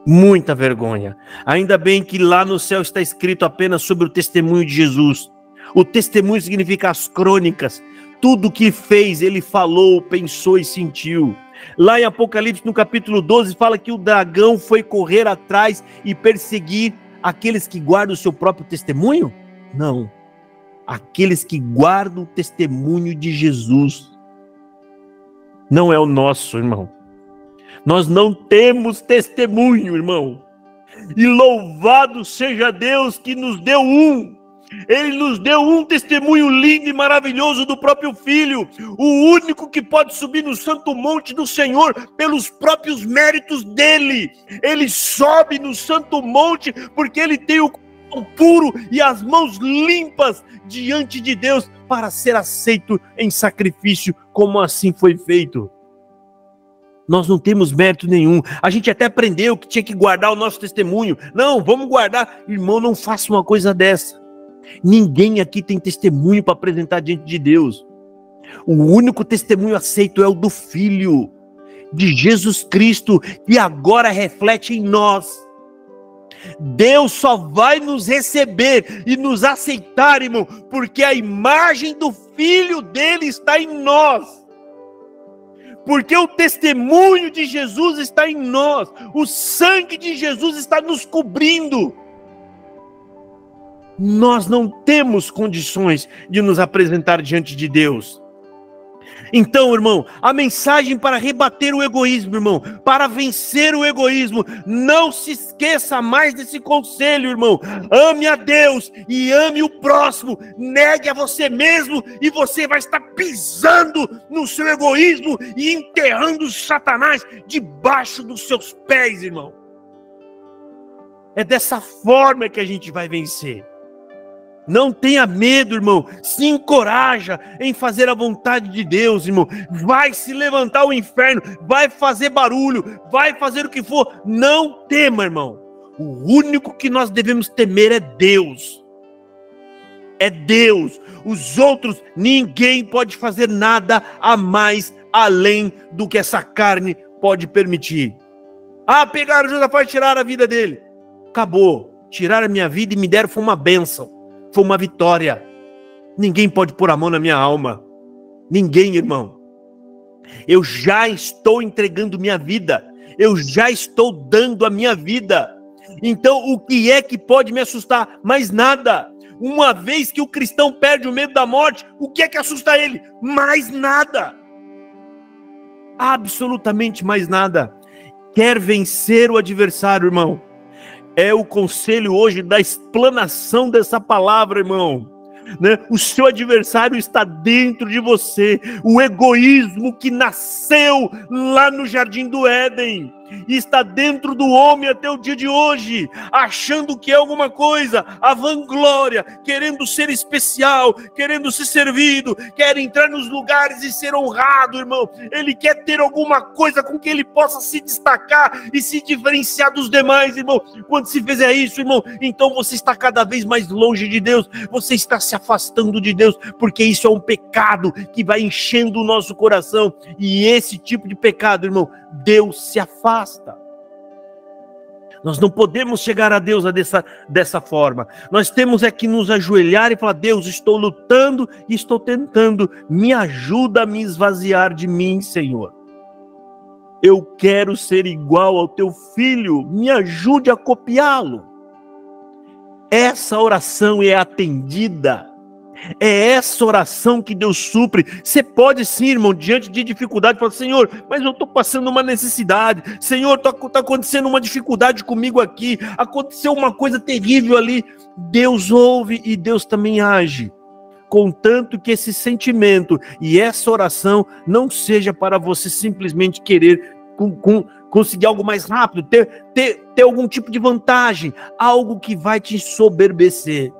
Muita vergonha. Ainda bem que lá no céu está escrito apenas sobre o testemunho de Jesus. O testemunho significa as crônicas. Tudo o que fez, ele falou, pensou e sentiu. Lá em Apocalipse, no capítulo 12, fala que o dragão foi correr atrás e perseguir aqueles que guardam o seu próprio testemunho? Não. Aqueles que guardam o testemunho de Jesus. Não é o nosso, irmão. Nós não temos testemunho, irmão. E louvado seja Deus que nos deu um. Ele nos deu um testemunho lindo e maravilhoso do próprio Filho, o único que pode subir no santo monte do Senhor pelos próprios méritos dele. Ele sobe no santo monte porque ele tem o coração puro e as mãos limpas diante de Deus para ser aceito em sacrifício, como assim foi feito. Nós não temos mérito nenhum. A gente até aprendeu que tinha que guardar o nosso testemunho. Não, vamos guardar. Irmão, não faça uma coisa dessa. Ninguém aqui tem testemunho para apresentar diante de Deus. O único testemunho aceito é o do Filho de Jesus Cristo, que agora reflete em nós. Deus só vai nos receber e nos aceitar, irmão, porque a imagem do Filho dele está em nós. Porque o testemunho de Jesus está em nós. O sangue de Jesus está nos cobrindo. Nós não temos condições de nos apresentar diante de Deus. Então, irmão, a mensagem para rebater o egoísmo, irmão, para vencer o egoísmo, não se esqueça mais desse conselho, irmão. Ame a Deus e ame o próximo, negue a você mesmo e você vai estar pisando no seu egoísmo e enterrando Satanás debaixo dos seus pés, irmão. É dessa forma que a gente vai vencer. Não tenha medo, irmão. Se encoraja em fazer a vontade de Deus, irmão. Vai se levantar o inferno, vai fazer barulho, vai fazer o que for. Não tema, irmão. O único que nós devemos temer é Deus. É Deus. Os outros, ninguém pode fazer nada a mais além do que essa carne pode permitir. Ah, pegaram Josafá e tiraram a vida dele. Acabou. Tiraram a minha vida e me deram, foi uma bênção. Foi uma vitória. Ninguém pode pôr a mão na minha alma. Ninguém, irmão. Eu já estou entregando minha vida. Eu já estou dando a minha vida. Então, o que é que pode me assustar? Mais nada. Uma vez que o cristão perde o medo da morte, o que é que assusta ele? Mais nada. Absolutamente mais nada. Quer vencer o adversário, irmão? É o conselho hoje da explanação dessa palavra, irmão. Né? O seu adversário está dentro de você. O egoísmo que nasceu lá no Jardim do Éden está dentro do homem até o dia de hoje, achando que é alguma coisa, a vanglória, querendo ser especial, querendo ser servido, quer entrar nos lugares e ser honrado, irmão. Ele quer ter alguma coisa com que ele possa se destacar e se diferenciar dos demais, irmão. Quando se fizer isso, irmão, então você está cada vez mais longe de Deus, você está se afastando de Deus, porque isso é um pecado que vai enchendo o nosso coração, e esse tipo de pecado, irmão, Deus se afasta. Nós não podemos chegar a Deus dessa forma. Nós temos é que nos ajoelhar e falar: Deus, estou lutando e estou tentando, me ajuda a me esvaziar de mim, Senhor. Eu quero ser igual ao teu filho, me ajude a copiá-lo. Essa oração é atendida. É essa oração que Deus supre. Você pode sim, irmão, diante de dificuldade, falar: Senhor, mas eu estou passando uma necessidade. Senhor, está acontecendo uma dificuldade comigo aqui. Aconteceu uma coisa terrível ali. Deus ouve e Deus também age. Contanto que esse sentimento e essa oração não seja para você simplesmente querer conseguir algo mais rápido, ter algum tipo de vantagem, algo que vai te ensoberbecer.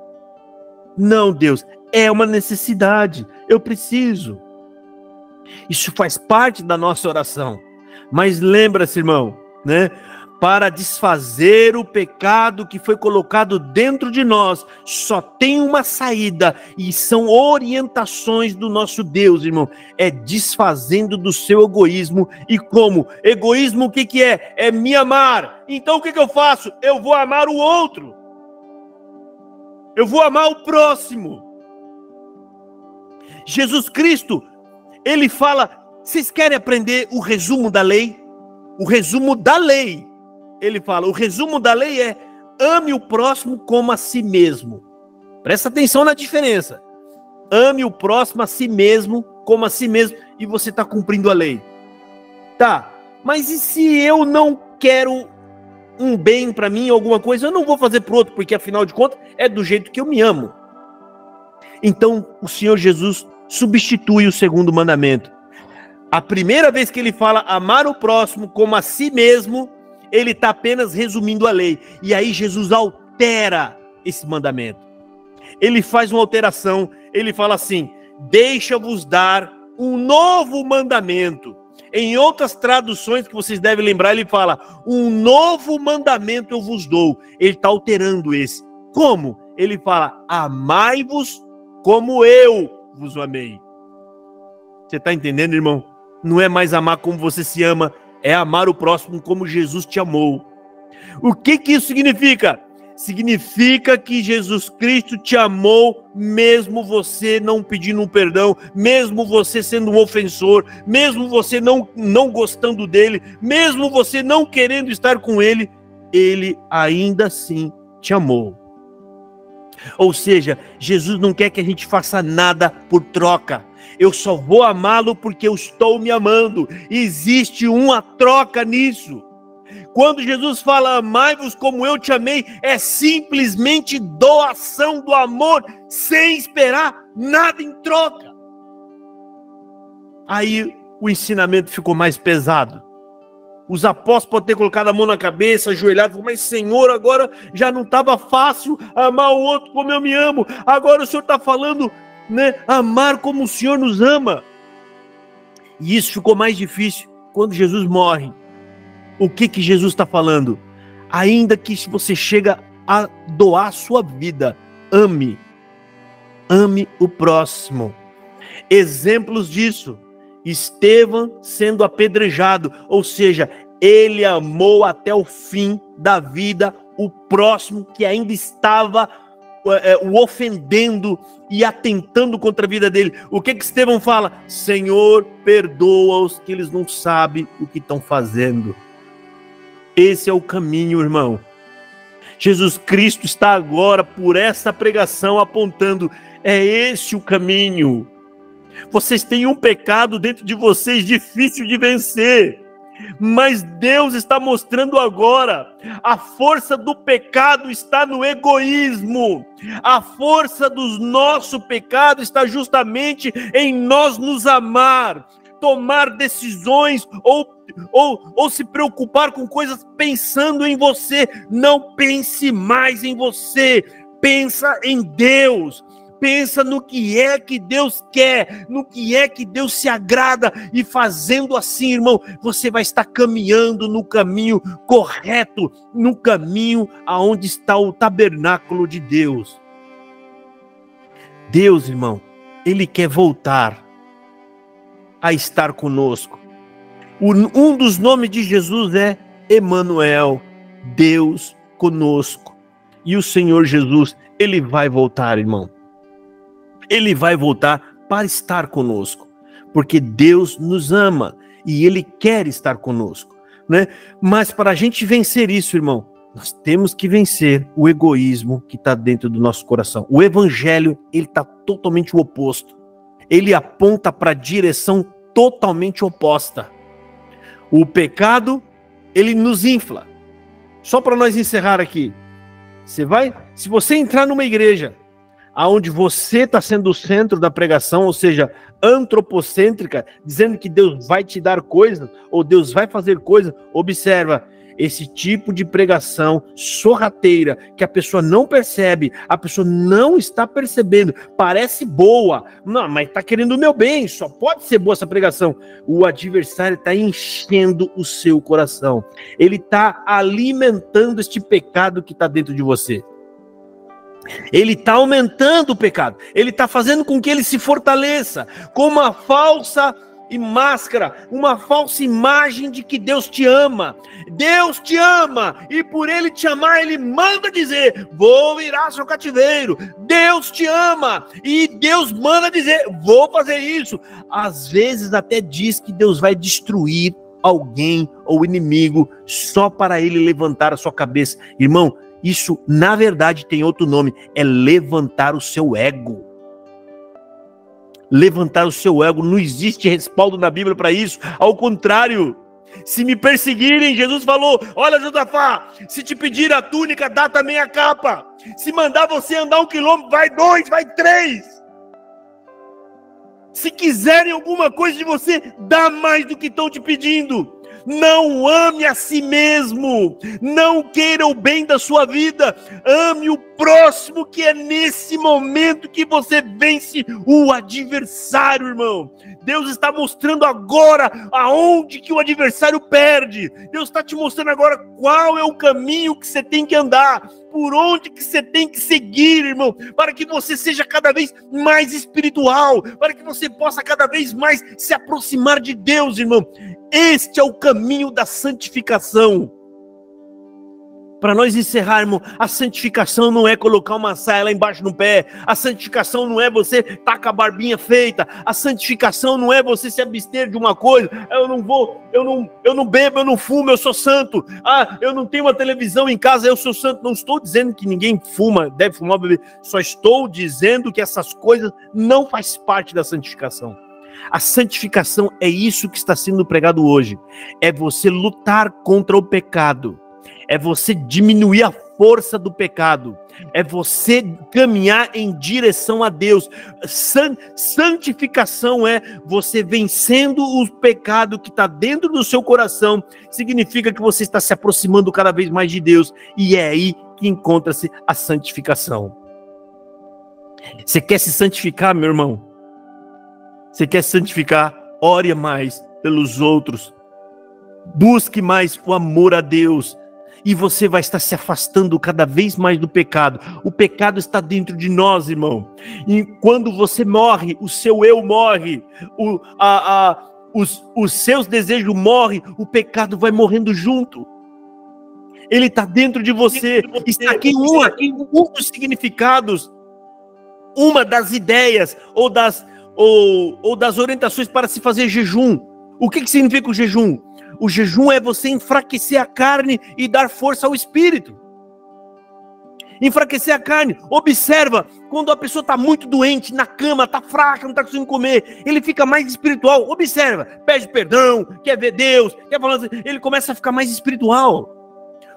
Não, Deus, é uma necessidade, eu preciso. Isso faz parte da nossa oração. Mas lembra-se, irmão, né? Para desfazer o pecado que foi colocado dentro de nós, só tem uma saída, e são orientações do nosso Deus, irmão. É desfazendo do seu egoísmo. E como? Egoísmo, o que é? É me amar. Então o que eu faço? Eu vou amar o outro. Eu vou amar o próximo. Jesus Cristo, ele fala: vocês querem aprender o resumo da lei? O resumo da lei. Ele fala: o resumo da lei é: ame o próximo como a si mesmo. Presta atenção na diferença. Ame o próximo a si mesmo, como a si mesmo, e você está cumprindo a lei. Tá, mas e se eu não quero um bem para mim, alguma coisa, eu não vou fazer para o outro, porque afinal de contas é do jeito que eu me amo. Então o Senhor Jesus substitui o segundo mandamento. A primeira vez que ele fala amar o próximo como a si mesmo, ele está apenas resumindo a lei. E aí Jesus altera esse mandamento. Ele faz uma alteração. Ele fala assim: deixa-vos dar um novo mandamento. Em outras traduções que vocês devem lembrar, ele fala: um novo mandamento eu vos dou. Ele está alterando esse. Como? Ele fala: amai-vos como eu vos amei. Você está entendendo, irmão? Não é mais amar como você se ama, é amar o próximo como Jesus te amou. O que isso significa? Significa que Jesus Cristo te amou, mesmo você não pedindo um perdão, mesmo você sendo um ofensor, mesmo você não gostando dele, mesmo você não querendo estar com ele, ele ainda assim te amou. Ou seja, Jesus não quer que a gente faça nada por troca. Eu só vou amá-lo porque eu estou me amando. Existe uma troca nisso. Quando Jesus fala amai-vos como eu te amei, é simplesmente doação do amor, sem esperar nada em troca. Aí o ensinamento ficou mais pesado. Os apóstolos podem ter colocado a mão na cabeça, ajoelhado, mas Senhor, agora já não estava fácil amar o outro como eu me amo. Agora o Senhor está falando, né, amar como o Senhor nos ama. E isso ficou mais difícil quando Jesus morre. O que Jesus está falando? Ainda que você chega a doar a sua vida, ame o próximo. Exemplos disso: Estevão sendo apedrejado, ou seja, ele amou até o fim da vida o próximo que ainda estava o ofendendo e atentando contra a vida dele. O que Estevão fala? Senhor, perdoa-os que eles não sabem o que estão fazendo. Esse é o caminho, irmão. Jesus Cristo está agora, por essa pregação, apontando: é esse o caminho. Vocês têm um pecado dentro de vocês difícil de vencer, mas Deus está mostrando agora: a força do pecado está no egoísmo. A força do nosso pecado está justamente em nós nos amar, tomar decisões ou se preocupar com coisas pensando em você. Não pense mais em você, pensa em Deus. Pensa no que é que Deus quer, no que é que Deus se agrada, e fazendo assim, irmão, você vai estar caminhando no caminho correto, no caminho aonde está o tabernáculo de Deus. Deus, irmão, Ele quer voltar a estar conosco. Um dos nomes de Jesus é Emanuel, Deus conosco. E o Senhor Jesus, Ele vai voltar, irmão. Ele vai voltar para estar conosco, porque Deus nos ama e Ele quer estar conosco, né? Mas para a gente vencer isso, irmão, nós temos que vencer o egoísmo que está dentro do nosso coração. O Evangelho, ele está totalmente o oposto. Ele aponta para a direção totalmente oposta. O pecado, ele nos infla. Só para nós encerrar aqui, se você entrar numa igreja aonde você está sendo o centro da pregação, ou seja, antropocêntrica, dizendo que Deus vai te dar coisas, ou Deus vai fazer coisas, observa, esse tipo de pregação sorrateira, que a pessoa não percebe, a pessoa não está percebendo, parece boa, não, mas está querendo o meu bem, só pode ser boa essa pregação. O adversário está enchendo o seu coração, ele está alimentando este pecado que está dentro de você. Ele está aumentando o pecado, ele está fazendo com que ele se fortaleça com uma falsa máscara, uma falsa imagem de que Deus te ama. Deus te ama, e por Ele te amar, Ele manda dizer: vou virar seu cativeiro. Deus te ama, e Deus manda dizer: vou fazer isso. Às vezes até diz que Deus vai destruir alguém ou inimigo só para Ele levantar a sua cabeça. Irmão, isso na verdade tem outro nome, é levantar o seu ego. Levantar o seu ego, não existe respaldo na Bíblia para isso, ao contrário. Se me perseguirem, Jesus falou: olha, Josafá, se te pedir a túnica, dá também a capa. Se mandar você andar 1 quilômetro, vai 2, vai 3. Se quiserem alguma coisa de você, dá mais do que estão te pedindo. Não ame a si mesmo, não queira o bem da sua vida, ame o próximo, que é nesse momento que você vence o adversário, irmão. Deus está mostrando agora aonde que o adversário perde. Deus está te mostrando agora qual é o caminho que você tem que andar, por onde que você tem que seguir, irmão, para que você seja cada vez mais espiritual, para que você possa cada vez mais se aproximar de Deus, irmão. Este é o caminho da santificação. Para nós encerrarmos, a santificação não é colocar uma saia lá embaixo no pé. A santificação não é você estar com a barbinha feita. A santificação não é você se abster de uma coisa. Eu não bebo, eu não fumo, eu sou santo. Eu não tenho uma televisão em casa, eu sou santo. Não estou dizendo que ninguém fuma, deve fumar ou beber. Só estou dizendo que essas coisas não fazem parte da santificação. A santificação é isso que está sendo pregado hoje. É você lutar contra o pecado. É você diminuir a força do pecado. É você caminhar em direção a Deus. Santificação é você vencendo o pecado que está dentro do seu coração. Significa que você está se aproximando cada vez mais de Deus. E é aí que encontra-se a santificação. Você quer se santificar, meu irmão? Você quer se santificar? Ore mais pelos outros. Busque mais o amor a Deus. E você vai estar se afastando cada vez mais do pecado. O pecado está dentro de nós, irmão. E quando você morre, o seu eu morre, os seus desejos morrem, o pecado vai morrendo junto. Ele está dentro de você. Está aqui um dos significados, uma das ideias ou das orientações para se fazer jejum. O que significa o jejum? O jejum é você enfraquecer a carne e dar força ao espírito. Enfraquecer a carne. Observa, quando a pessoa está muito doente, na cama, está fraca, não está conseguindo comer, ele fica mais espiritual. Observa, pede perdão, quer ver Deus, quer falar assim, ele começa a ficar mais espiritual.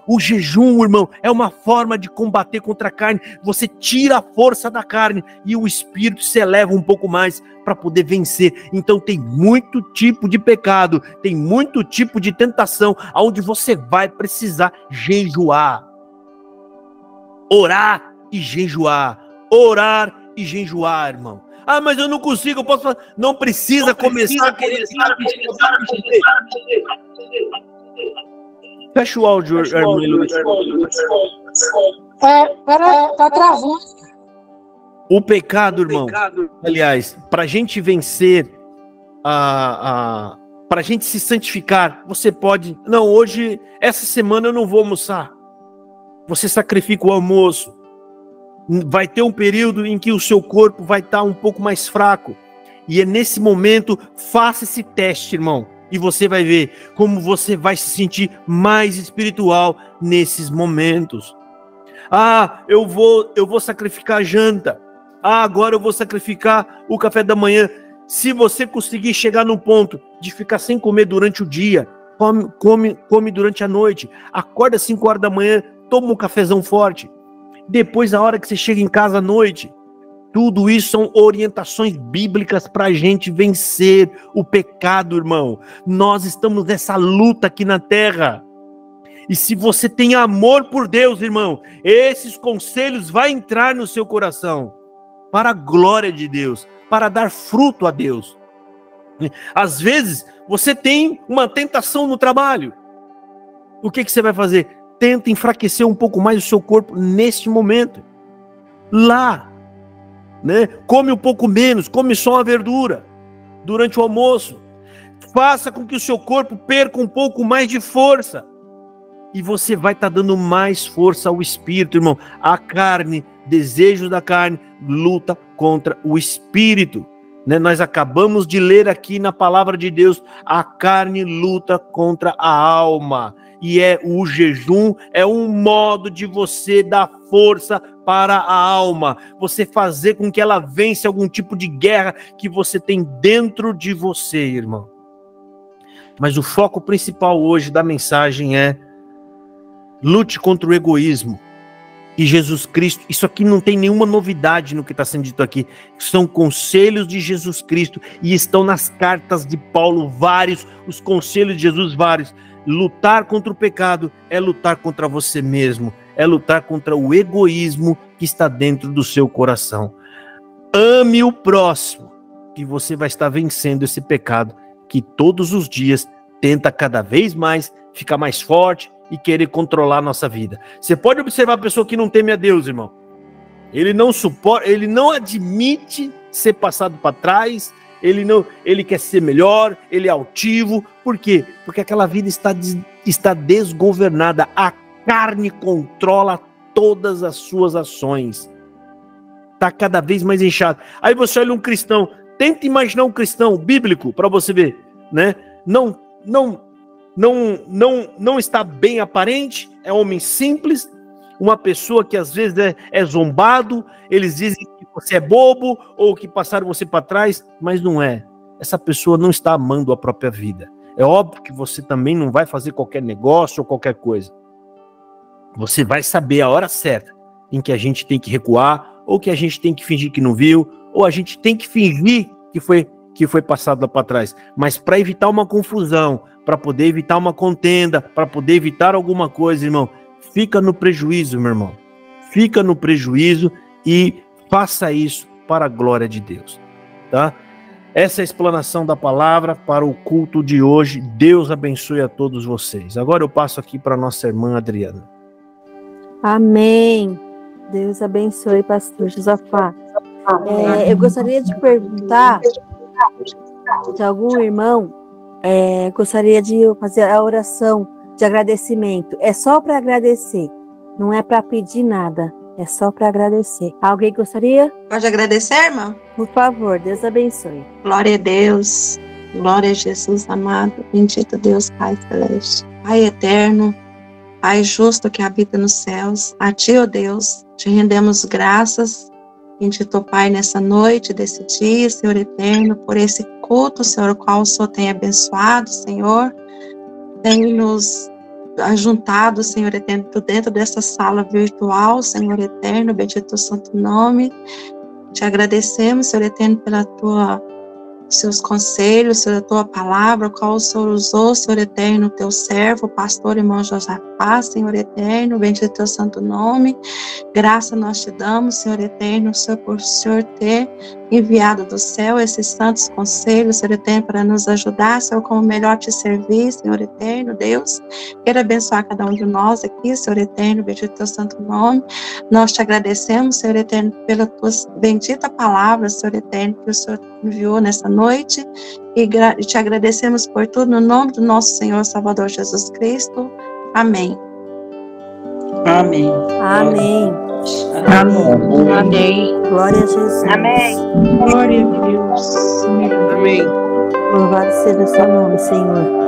O jejum, irmão, é uma forma de combater contra a carne. Você tira a força da carne e o espírito se eleva um pouco mais para poder vencer. Então tem muito tipo de pecado, tem muito tipo de tentação, onde você vai precisar jejuar. Orar e jejuar. Orar e jejuar, irmão. Mas eu não consigo, eu posso falar. Não precisa começar a querer. Fecha o áudio, Armando. Tá travando. O pecado, irmão. Aliás, para a gente vencer, para a gente se santificar, você pode. Não, hoje, essa semana eu não vou almoçar. Você sacrifica o almoço. Vai ter um período em que o seu corpo vai estar um pouco mais fraco. E é nesse momento, faça esse teste, irmão. E você vai ver como você vai se sentir mais espiritual nesses momentos. Eu vou sacrificar a janta. Agora eu vou sacrificar o café da manhã. Se você conseguir chegar no ponto de ficar sem comer durante o dia, come durante a noite. Acorda às 5 horas da manhã, toma um cafezão forte. Depois, a hora que você chega em casa à noite, tudo isso são orientações bíblicas para a gente vencer o pecado, irmão. Nós estamos nessa luta aqui na terra. E se você tem amor por Deus, irmão, esses conselhos vão entrar no seu coração. Para a glória de Deus. Para dar fruto a Deus. Às vezes, você tem uma tentação no trabalho. O que você vai fazer? Tenta enfraquecer um pouco mais o seu corpo neste momento. Lá. Né? Come um pouco menos, come só uma verdura durante o almoço. Faça com que o seu corpo perca um pouco mais de força. E você vai estar dando mais força ao espírito, irmão. A carne, desejos da carne, luta contra o espírito. Né? Nós acabamos de ler aqui na palavra de Deus, a carne luta contra a alma. E o jejum é um modo de você dar força para a alma. Você fazer com que ela vence algum tipo de guerra que você tem dentro de você, irmão. Mas o foco principal hoje da mensagem é: lute contra o egoísmo. E Jesus Cristo, isso aqui não tem nenhuma novidade no que está sendo dito aqui. São conselhos de Jesus Cristo e estão nas cartas de Paulo vários, os conselhos de Jesus vários. Lutar contra o pecado é lutar contra você mesmo, é lutar contra o egoísmo que está dentro do seu coração. Ame o próximo, que você vai estar vencendo esse pecado que todos os dias tenta cada vez mais ficar mais forte e querer controlar a nossa vida. Você pode observar a pessoa que não teme a Deus, irmão. Ele não suporta, ele não admite ser passado para trás, ele quer ser melhor, ele é altivo. Por quê? Porque aquela vida está desgovernada. A carne controla todas as suas ações. Está cada vez mais inchado. Aí você olha um cristão, tenta imaginar um cristão bíblico para você ver, né? Não está bem aparente, é homem simples, uma pessoa que às vezes é zombado, eles dizem que você é bobo ou que passaram você para trás, mas não é. Essa pessoa não está amando a própria vida. É óbvio que você também não vai fazer qualquer negócio ou qualquer coisa. Você vai saber a hora certa em que a gente tem que recuar, ou que a gente tem que fingir que não viu, ou a gente tem que fingir que foi passado lá para trás. Mas para evitar uma confusão, para poder evitar uma contenda, para poder evitar alguma coisa, irmão, fica no prejuízo, meu irmão. Fica no prejuízo e faça isso para a glória de Deus, tá? Essa é a explanação da palavra para o culto de hoje. Deus abençoe a todos vocês. Agora eu passo aqui para nossa irmã Adriana. Amém. Deus abençoe, pastor Josafá. Eu gostaria de perguntar se algum irmão gostaria de fazer a oração de agradecimento. É só para agradecer, não é para pedir nada, é só para agradecer. Alguém gostaria? Pode agradecer, irmão? Por favor, Deus abençoe. Glória a Deus, glória a Jesus amado, bendito Deus Pai Celeste, Pai eterno, Pai justo que habita nos céus, a Ti, ó Deus, te rendemos graças, bendito Pai, nessa noite, desse dia, Senhor eterno, por esse culto, Senhor, o qual o Senhor tem abençoado, Senhor, tem nos ajuntado, Senhor eterno, dentro dessa sala virtual, Senhor eterno, bendito santo nome. Te agradecemos, Senhor eterno, pela seus conselhos, Senhor, a tua palavra, qual o Senhor usou, Senhor eterno, teu servo, pastor irmão Josafá, Senhor eterno, bendito teu santo nome. Graça nós te damos, Senhor eterno, Senhor, por o Senhor ter enviado do céu esses santos conselhos, Senhor eterno, para nos ajudar, Senhor, como melhor te servir, Senhor eterno, Deus. Quero abençoar cada um de nós aqui, Senhor eterno, bendito teu santo nome. Nós te agradecemos, Senhor eterno, pela tua bendita palavra, Senhor eterno, que o Senhor enviou nessa noite, e te agradecemos por tudo, no nome do nosso Senhor Salvador Jesus Cristo. Amém. Amém. Amém. Amém. Amém. Glória a Jesus. Amém. Glória a Deus. Amém. Louvado seja o seu nome, Senhor.